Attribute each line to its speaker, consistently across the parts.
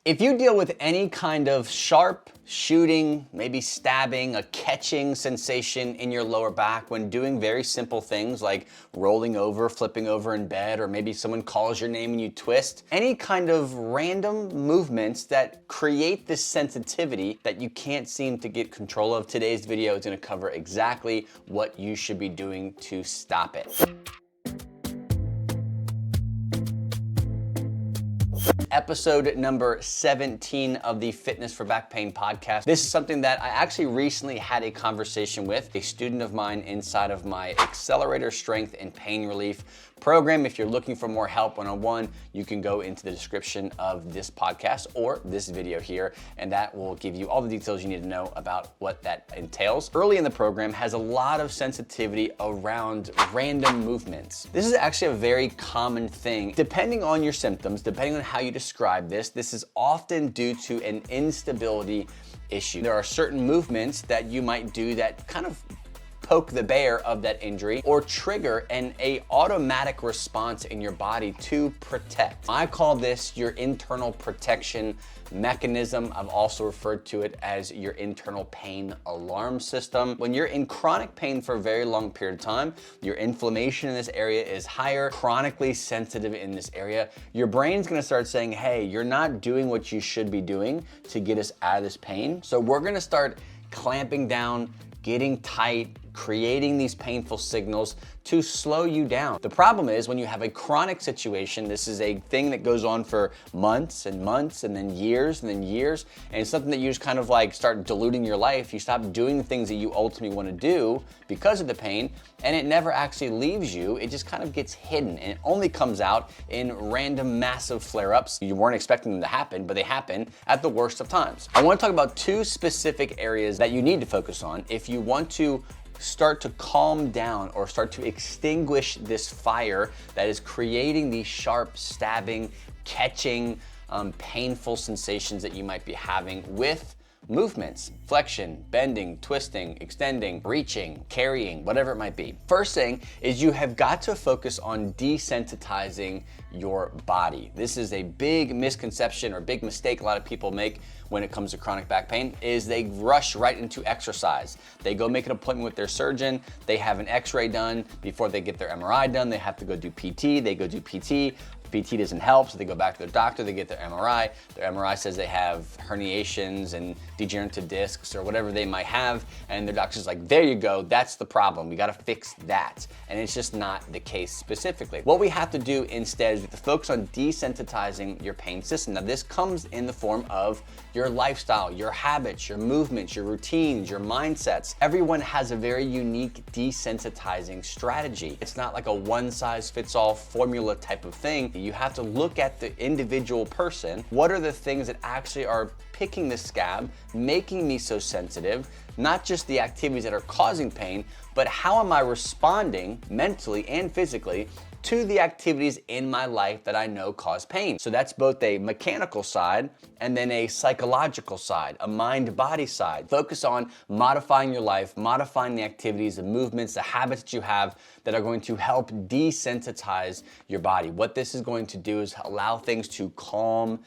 Speaker 1: If you deal with any kind of sharp, shooting, maybe stabbing, a catching sensation in your lower back when doing very simple things like rolling over, flipping over in bed, or maybe someone calls your name and you twist, any kind of random movements that create this sensitivity that you can't seem to get control of, today's video is going to cover exactly what you should be doing to stop it. Episode number 17 of the Fitness for Back Pain podcast. This is something that I actually recently had a conversation with a student of mine inside of my Accelerator Strength and Pain Relief program. If you're looking for more help one-on-one, you can go into the description of this podcast or this video here, and that will give you all the details you need to know about what that entails. Early in the program has a lot of sensitivity around random movements. This is actually a very common thing. Depending on your symptoms, depending on how you describe this is often due to an instability issue. There are certain movements that you might do that kind of poke the bear of that injury or trigger an automatic response in your body to protect. I call this your internal protection mechanism. I've also referred to it as your internal pain alarm system. When you're in chronic pain for a very long period of time, your inflammation in this area is higher, chronically sensitive in this area, your brain's gonna start saying, hey, you're not doing what you should be doing to get us out of this pain. So we're gonna start clamping down, getting tight, creating these painful signals to slow you down. The problem is when you have a chronic situation, this is a thing that goes on for months and months and then years, and it's something that you just kind of like start diluting your life. You stop doing the things that you ultimately want to do because of the pain, and it never actually leaves you. It just kind of gets hidden, and it only comes out in random massive flare-ups. You weren't expecting them to happen, but they happen at the worst of times. I want to talk about two specific areas that you need to focus on if you want to start to calm down or start to extinguish this fire that is creating these sharp, stabbing, catching, painful sensations that you might be having with movements, flexion, bending, twisting, extending, reaching, carrying, whatever it might be. First thing is you have got to focus on desensitizing your body. This is a big misconception or big mistake a lot of people make when it comes to chronic back pain, is they rush right into exercise. They go make an appointment with their surgeon, they have an x-ray done before they get their MRI done, they have to go do PT, they go do PT, PT doesn't help, so they go back to their doctor, they get their MRI. Their MRI says they have herniations and degenerative discs or whatever they might have, and their doctor's like, there you go, that's the problem, we gotta fix that. And it's just not the case specifically. What we have to do instead is we have to focus on desensitizing your pain system. Now this comes in the form of your lifestyle, your habits, your movements, your routines, your mindsets. Everyone has a very unique desensitizing strategy. It's not like a one-size-fits-all formula type of thing. You have to look at the individual person. What are the things that actually are picking the scab, making me so sensitive? Not just the activities that are causing pain, but how am I responding mentally and physically to the activities in my life that I know cause pain. So that's both a mechanical side and then a psychological side, a mind-body side. Focus on modifying your life, modifying the activities, the movements, the habits that you have that are going to help desensitize your body. What this is going to do is allow things to calm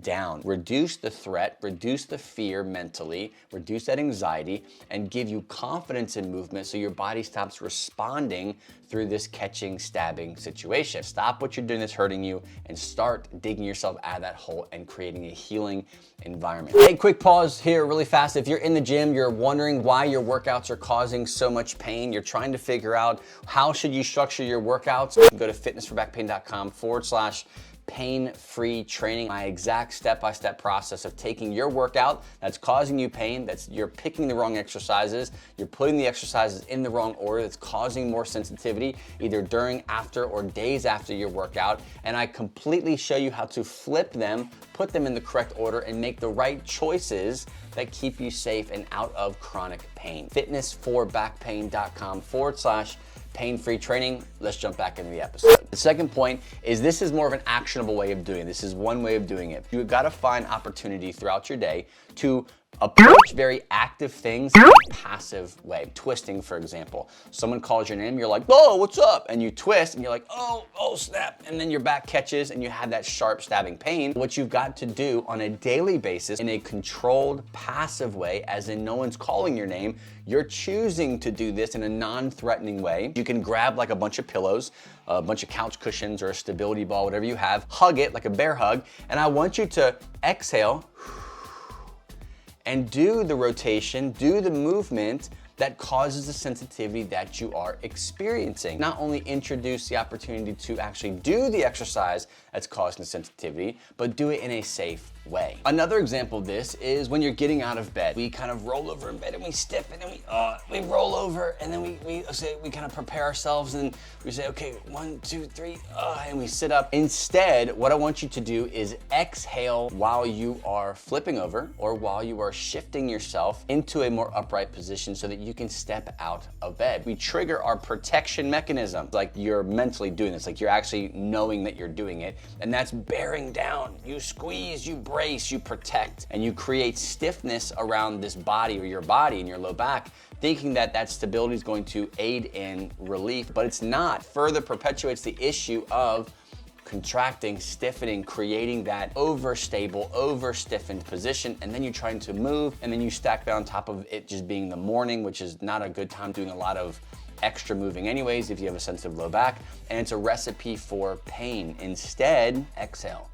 Speaker 1: down, reduce the threat, reduce the fear mentally, reduce that anxiety, and give you confidence in movement so your body stops responding through this catching, stabbing situation. Stop what you're doing that's hurting you and start digging yourself out of that hole and creating a healing environment. Hey, quick pause here really fast. If you're in the gym, you're wondering why your workouts are causing so much pain, you're trying to figure out how should you structure your workouts, you can go to fitnessforbackpain.com/pain-free training, my exact step-by-step process of taking your workout that's causing you pain, you're picking the wrong exercises, you're putting the exercises in the wrong order, that's causing more sensitivity either during, after, or days after your workout, and I completely show you how to flip them, put them in the correct order, and make the right choices that keep you safe and out of chronic pain. fitnessforbackpain.com/pain-free training. Let's jump back into the episode. The second point is this is more of an actionable way of doing it. This is one way of doing it. You've got to find opportunity throughout your day to Approach very active things in a passive way. Twisting, for example. Someone calls your name, you're like, "Oh, what's up?" And you twist and you're like, "Oh, snap." And then your back catches and you have that sharp stabbing pain. What you've got to do on a daily basis in a controlled, passive way, as in no one's calling your name, you're choosing to do this in a non-threatening way. You can grab like a bunch of pillows, a bunch of couch cushions or a stability ball, whatever you have, hug it like a bear hug, and I want you to exhale and do the rotation, do the movement that causes the sensitivity that you are experiencing. Not only introduce the opportunity to actually do the exercise that's causing the sensitivity, but do it in a safe way. Another example of this is when you're getting out of bed. We kind of roll over in bed and we stiffen and we roll over and then we kind of prepare ourselves and we say, okay, 1, 2, 3, and we sit up. Instead, what I want you to do is exhale while you are flipping over or while you are shifting yourself into a more upright position so that you can step out of bed. We trigger our protection mechanism, like you're mentally doing this, like you're actually knowing that you're doing it, and that's bearing down. You squeeze, you brace, you protect, and you create stiffness around this body or your body and your low back, thinking that that stability is going to aid in relief, but it's not. Further perpetuates the issue of contracting, stiffening, creating that overstable, over-stiffened position, and then you're trying to move, and then you stack that on top of it just being the morning, which is not a good time doing a lot of extra moving anyways if you have a sensitive low back, and it's a recipe for pain. Instead, exhale.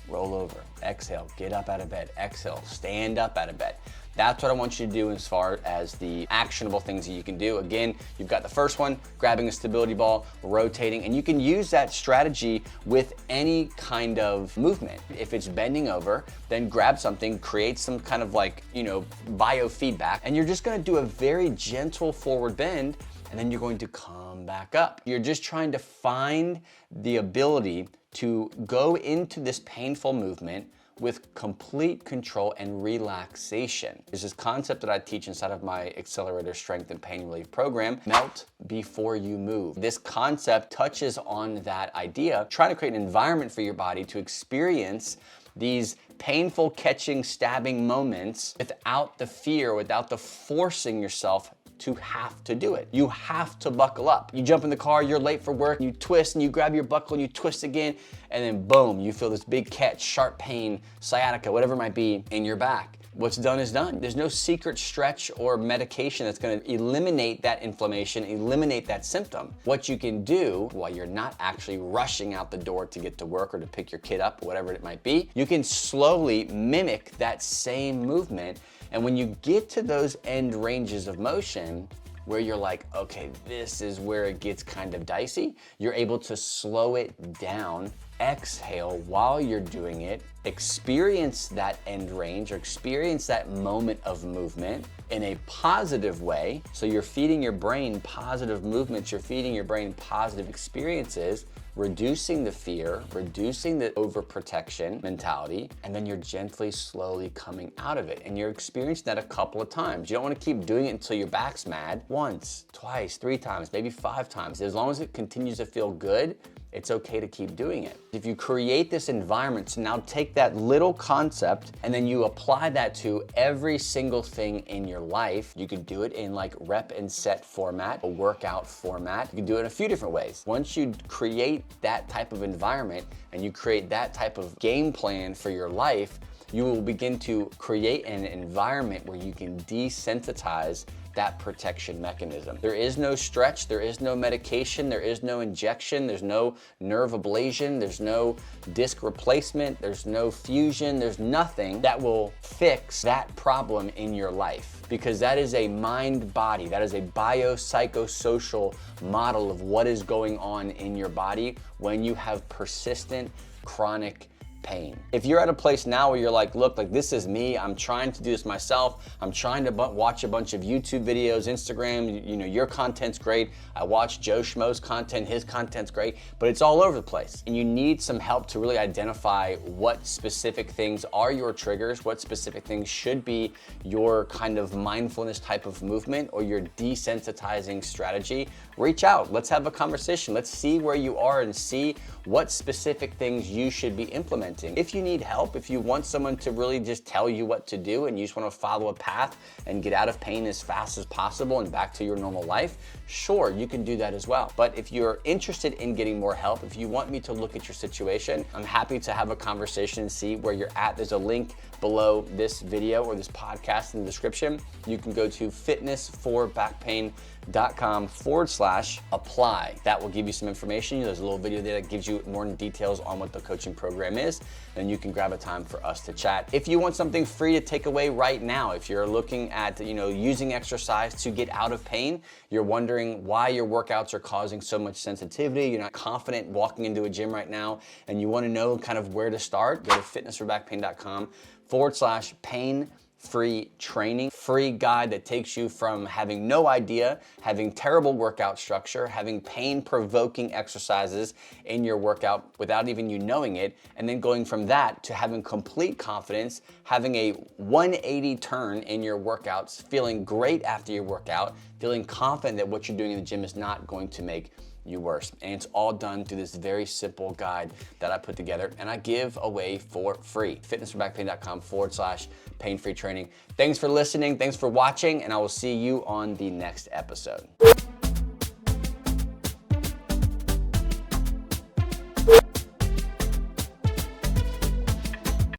Speaker 1: Roll over, exhale, get up out of bed, exhale, stand up out of bed. That's what I want you to do as far as the actionable things that you can do. Again, you've got the first one, grabbing a stability ball, rotating, and you can use that strategy with any kind of movement. If it's bending over, then grab something, create some kind of like, Biof Feedback, and you're just gonna do a very gentle forward bend, and then you're going to come back up. You're just trying to find the ability to go into this painful movement with complete control and relaxation. There's this concept that I teach inside of my Accelerator Strength and Pain Relief program, melt before you move. This concept touches on that idea, trying to create an environment for your body to experience these painful catching, stabbing moments without the fear, without the forcing yourself to have to do it. You have to buckle up. You jump in the car, you're late for work, you twist and you grab your buckle and you twist again, and then boom, you feel this big catch, sharp pain, sciatica, whatever it might be in your back. What's done is done. There's no secret stretch or medication that's gonna eliminate that inflammation, eliminate that symptom. What you can do while you're not actually rushing out the door to get to work or to pick your kid up, whatever it might be, you can slowly mimic that same movement. And when you get to those end ranges of motion, where you're like, okay, this is where it gets kind of dicey, you're able to slow it down, exhale while you're doing it, experience that end range or experience that moment of movement in a positive way. So you're feeding your brain positive movements, you're feeding your brain positive experiences, reducing the fear, reducing the overprotection mentality, and then you're gently, slowly coming out of it. And you're experiencing that a couple of times. You don't want to keep doing it until your back's mad. Once, twice, 3 times, maybe 5 times. As long as it continues to feel good, it's okay to keep doing it. If you create this environment to now take that little concept and then you apply that to every single thing in your life, you could do it in like rep and set format, a workout format. You can do it in a few different ways. Once you create that type of environment and you create that type of game plan for your life, you will begin to create an environment where you can desensitize that protection mechanism. There is no stretch, there is no medication, there is no injection, there's no nerve ablation, there's no disc replacement, there's no fusion, there's nothing that will fix that problem in your life, because that is a mind-body, that is a biopsychosocial model of what is going on in your body when you have persistent chronic pain. If you're at a place now where you're like, look, like this is me, I'm trying to do this myself, I'm trying to watch a bunch of YouTube videos, Instagram, your content's great, I watch Joe Schmo's content, his content's great, but it's all over the place. And you need some help to really identify what specific things are your triggers, what specific things should be your kind of mindfulness type of movement or your desensitizing strategy. Reach out, let's have a conversation, let's see where you are and see what specific things you should be implementing. implementing. If you need help, if you want someone to really just tell you what to do and you just want to follow a path and get out of pain as fast as possible and back to your normal life, sure, you can do that as well. But if you're interested in getting more help, if you want me to look at your situation, I'm happy to have a conversation and see where you're at. There's a link below this video or this podcast in the description. You can go to fitnessforbackpain.com/apply. That will give you some information. There's a little video there that gives you more details on what the coaching program is. Then you can grab a time for us to chat. If you want something free to take away right now, if you're looking at using exercise to get out of pain, you're wondering why your workouts are causing so much sensitivity, you're not confident walking into a gym right now, and you want to know kind of where to start, go to fitnessforbackpain.com/pain-free training, free guide that takes you from having no idea, having terrible workout structure, having pain-provoking exercises in your workout without even you knowing it, and then going from that to having complete confidence, having a 180 turn in your workouts, feeling great after your workout, feeling confident that what you're doing in the gym is not going to make you worse. And it's all done through this very simple guide that I put together and I give away for free. fitnessforbackpain.com/pain-free training. Thanks for listening. Thanks for watching, and I will see you on the next episode.